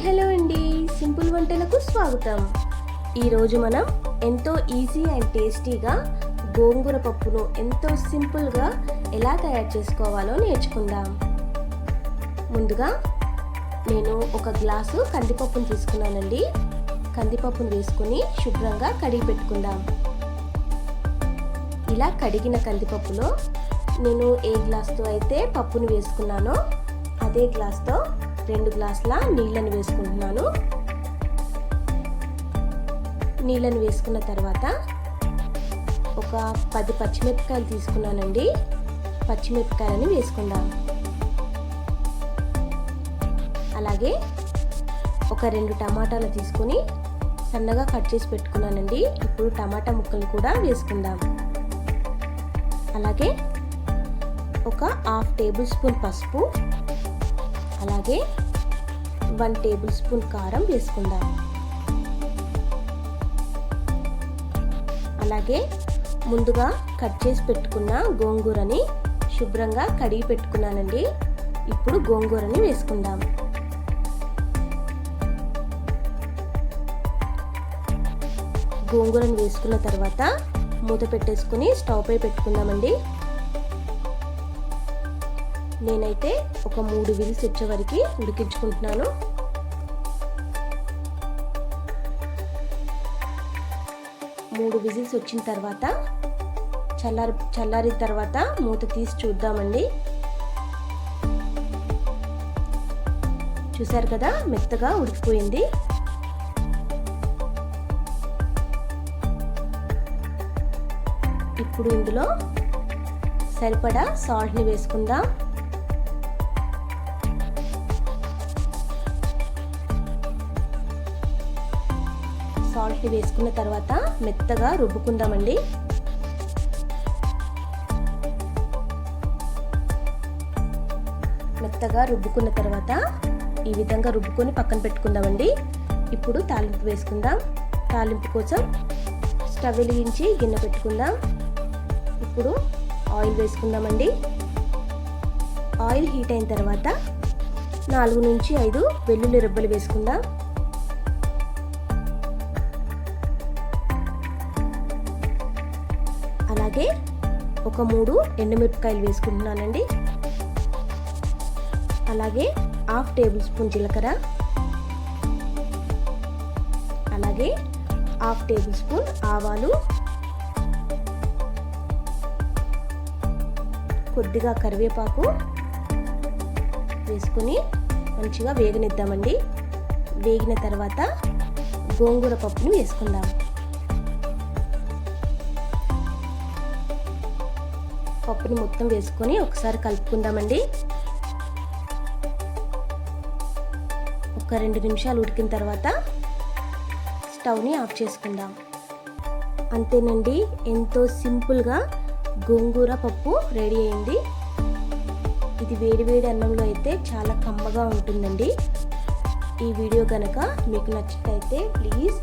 Hello అండి, simple వంటలకు స్వాగతం. ఈరోజు మనం ఎంతో ఈజీ అండ్ టేస్టీగా గోంగూర పప్పును ఎంతో సింపుల్గా ఎలా తయారు చేసుకోవాలో నేర్చుకుందాం. ముందుగా నేను ఒక గ్లాసు కందిపప్పును తీసుకున్నానండి. కందిపప్పును వేసుకొని శుభ్రంగా కడిగి పెట్టుకుందాం. ఇలా కడిగిన కందిపప్పులో నేను ఏ గ్లాస్తో అయితే పప్పును వేసుకున్నానో అదే గ్లాస్తో 2 గ్లాసుల నీళ్ళని వేసుకుంటున్నాను. నీళ్ళని వేసుకున్న తర్వాత ఒక 10 పచ్చిమిరపకాయలు తీసుకున్నానండి. పచ్చిమిరపకాయలని వేసుకుందాం. అలాగే ఒక 2 టమాటాలు తీసుకొని సన్నగా కట్ చేసి పెట్టుకున్నానండి. ఇప్పుడు టమాటా ముక్కలు కూడా వేసుకుందాం. అలాగే ఒక 1/2 టేబుల్ స్పూన్ పసుపు, అలాగే 1 టేబుల్ స్పూన్ కారం వేసుకుందాం. అలాగే ముందుగా కట్ చేసి పెట్టుకున్న గోంగూరని శుభ్రంగా కడిగి పెట్టుకున్నానండి. ఇప్పుడు గోంగూరని వేసుకుందాం. గోంగూరని వేసుకున్న తర్వాత మూత పెట్టేసుకుని స్టవ్ పై పెట్టుకుందామండి. నేనైతే ఒక 3 విజిల్స్ వచ్చే వరకు ఉడికించుకుంటున్నాను. మూడు విజిల్స్ వచ్చిన తర్వాత చల్లారిన తర్వాత మూత తీసి చూద్దామండి. చూసారు కదా, మెత్తగా ఉడికిపోయింది. ఇప్పుడు ఇందులో సరిపడా సాల్ట్ని వేసుకుందాం. సాల్ట్ని వేసుకున్న తర్వాత మెత్తగా రుబ్బుకుందామండి. మెత్తగా రుబ్బుకున్న తర్వాత ఈ విధంగా రుబ్బుకొని పక్కన పెట్టుకుందామండి. ఇప్పుడు తాలింపు వేసుకుందాం. తాలింపు కోసం స్టవ్ వెలిగించి గిన్నె పెట్టుకుందాం. ఇప్పుడు ఆయిల్ వేసుకుందామండి. ఆయిల్ హీట్ అయిన తర్వాత 4 నుంచి 5 వెల్లుల్లి రెబ్బలు వేసుకుందాం. అలాగే ఒక 3 ఎండుమిరపకాయలు వేసుకుంటున్నానండి. అలాగే 1/2 టేబుల్ స్పూన్ జీలకర్ర, అలాగే 1/2 టేబుల్ స్పూన్ ఆవాలు, కొద్దిగా కరివేపాకు వేసుకొని మంచిగా వేగనిద్దామండి. వేగిన తర్వాత గోంగూర పప్పుని వేసుకుందాం. పప్పుని మొత్తం వేసుకొని ఒకసారి కలుపుకుందామండి. ఒక 2 నిమిషాలు ఉడికిన తర్వాత స్టవ్ని ఆఫ్ చేసుకుందాం. అంతేనండి, ఎంతో సింపుల్గా గోంగూర పప్పు రెడీ అయింది. ఇది వేడివేడి అన్నంలో అయితే చాలా కమ్మగా ఉంటుందండి. ఈ వీడియో కనుక మీకు నచ్చినట్లయితే ప్లీజ్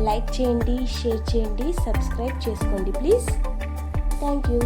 లైక్ చేయండి, షేర్ చేయండి, సబ్స్క్రైబ్ చేసుకోండి ప్లీజ్. Thank you.